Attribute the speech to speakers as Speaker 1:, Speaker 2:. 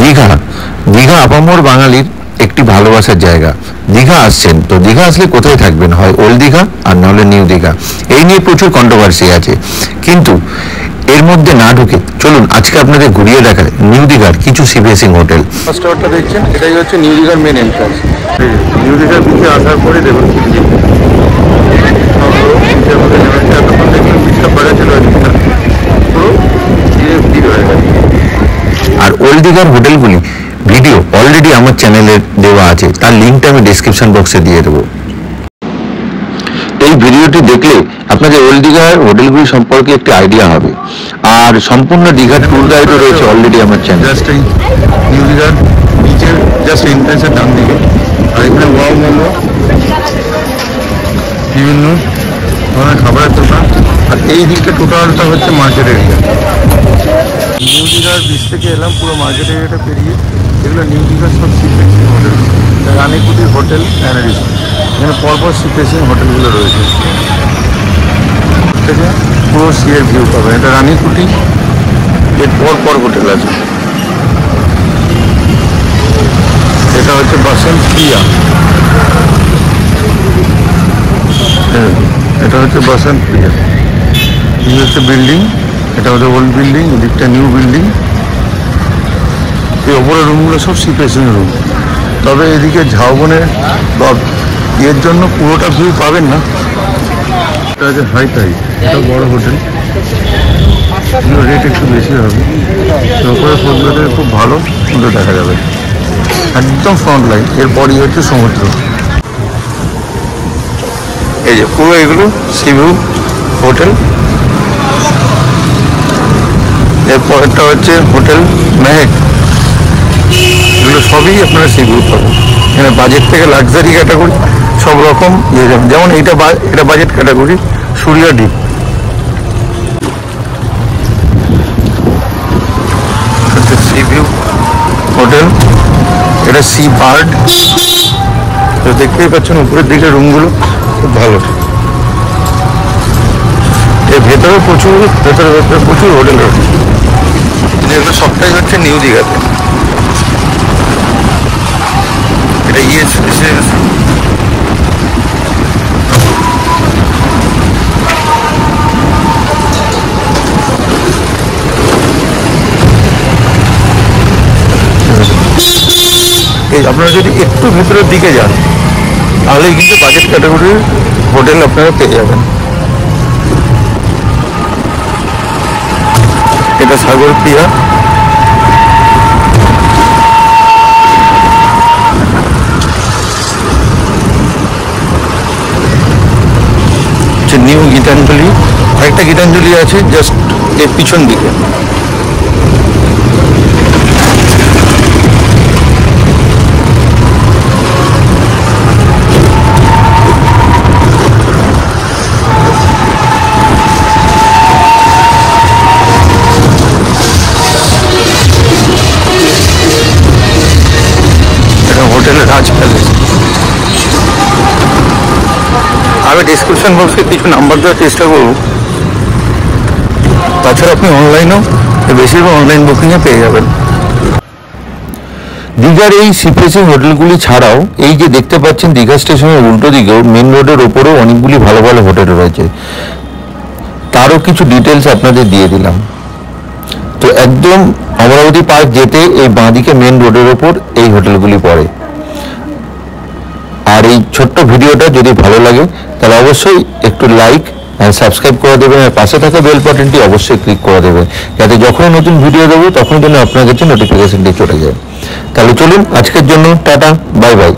Speaker 1: দীঘা দীঘা আপামর বাঙালির একটি ভালোবাসার জায়গা। দীঘা আসছেন তো দীঘা আসলে কোথায় থাকবেন, হয় ওল্ড দীঘা আর নাহলে নিউ দীঘা। এই নিয়ে প্রচুর কন্ট্রোভার্সি আছে, কিন্তু এর মধ্যে না ঢুকে চলুন আজকে আপনাদের ঘুরিয়ে দেখায় নিউ দীঘার কিছু সিফেসিং হোটেল।
Speaker 2: ফার্স্ট টাওয়ারটা দেখছেন, এটাই হচ্ছে নিউ দীঘার মেন এন্ট্রান্স। নিউ দীঘার বিচে আসার পরে দেখুন
Speaker 1: আর ওল্ড দীঘার হোটেলগুলি ভিডিও অলরেডি আমার চ্যানেলে দেওয়া আছে, তার লিঙ্কটা আমি ডেসক্রিপশন বক্সে দিয়ে দেবো। এই ভিডিওটি দেখলে আপনাদের ওল্ড দীঘার হোটেলগুলি সম্পর্কে একটি আইডিয়া হবে। আর সম্পূর্ণ দীঘার ট্যুর গাইডও রয়েছে অলরেডি আমার চ্যানেল।
Speaker 2: জাস্ট এই নিউ দীঘার বিচের জাস্ট এন্ট্রান্সের ডান দিকে, আর এখানে ওয়াও মোমো, বিভিন্ন ধরনের খাবারের দোকান, আর এই দিকটা টোটালটা হচ্ছে মার্কেট এরিয়া। নিউ দীঘার বিচ থেকে এলাম, পুরো মার্কেট এরিয়াটা পেরিয়ে এগুলো নিউ দীঘার সব সিফেসিং হোটেল, রানীকুটির হোটেল অ্যান্ড রিসোর্ট। এখানে পরপর সিফেসিং হোটেলগুলো রয়েছে, থেকে পুরো সিয়ের ভিউ পাবেন। এটা রানীকুটি, এর পর হোটেল আছে। এটা হচ্ছে বসন্ত প্রিয়া, এটা হচ্ছে বসন্ত প্রিয়া। এই হচ্ছে বিল্ডিং, এটা হচ্ছে ওল্ড বিল্ডিং, এদিকটা নিউ বিল্ডিং। এই ওপরের রুমগুলো সব সিফেসিং রুম, তবে এদিকে ঝাউবনের বা এর জন্য পুরোটা ভিউ পাবেন না। এটা হচ্ছে হাইটাই, এটা বড় হোটেল, রেট একটু বেশি হবে। ওপরে ফোনগুলোতে খুব ভালো সুন্দর দেখা যাবে, একদম ফ্রন্ট লাইন। এরপরই হচ্ছে সমুদ্র। এই যে পুরো এগুলো সিভিউ হোটেল। এরপরটা হচ্ছে হোটেল মেহেক, এগুলো সবই আপনারা সিভিউ পাবেন। এখানে বাজেট থেকে লাক্সারি ক্যাটাগরি সব রকম ইয়ে যাবে। যেমন এটা বাজেট ক্যাটাগরি সূর্যা ডিপ। সি ভিউ হোটেল, এটা সি বার্ড। তো দেখতেই পাচ্ছেন উপরের দিকে রুমগুলো খুব ভালো। এর ভেতরে প্রচুর হোটেল রয়েছে, যেগুলো সবটাই হচ্ছে নিউ দীঘাতে। এটা ইয়েস আপনারা যদি একটু ভেতরের দিকে যান তাহলেই কিন্তু বাজেট ক্যাটাগরির হোটেল আপনারা পেয়ে যাবেন। এটা সাগর প্রিয়া, নিউ গীতাঞ্জলি। একটা গীতাঞ্জলি আছে জাস্ট এর পিছন দিকে। রাজ প্যালেস। আমি ডিসক্রিপশন বক্সে কিছু নাম্বার দেওয়ার চেষ্টা করব, তাছাড়া আপনি অনলাইনেও বেশিরভাগ অনলাইন বুকিংয়ে পেয়ে যাবেন।
Speaker 1: দীঘার এই সিফেসিং হোটেলগুলি ছাড়াও এই যে দেখতে পাচ্ছেন দীঘা স্টেশনের উল্টো দিকেও মেন রোডের ওপরেও অনেকগুলি ভালো ভালো হোটেল রয়েছে, তারও কিছু ডিটেলস আপনাদের দিয়ে দিলাম। তো একদম অমরাবতী পার্ক যেতে এই বাঁদিকে মেন রোডের ওপর এই হোটেলগুলি পড়ে। আর এই ছোট্ট ভিডিওটা যদি ভালো লাগে তাহলে অবশ্যই একটু লাইক আর সাবস্ক্রাইব করে দেবেন, আর পাশে থাকা বেল বাটনটি অবশ্যই ক্লিক করে দেবেন, যাতে যখন নতুন ভিডিও দেবো তখন যেন আপনার কাছে নোটিফিকেশনটি চলে যায়। তাহলে চলুন আজকের জন্য টাটা, বাই বাই।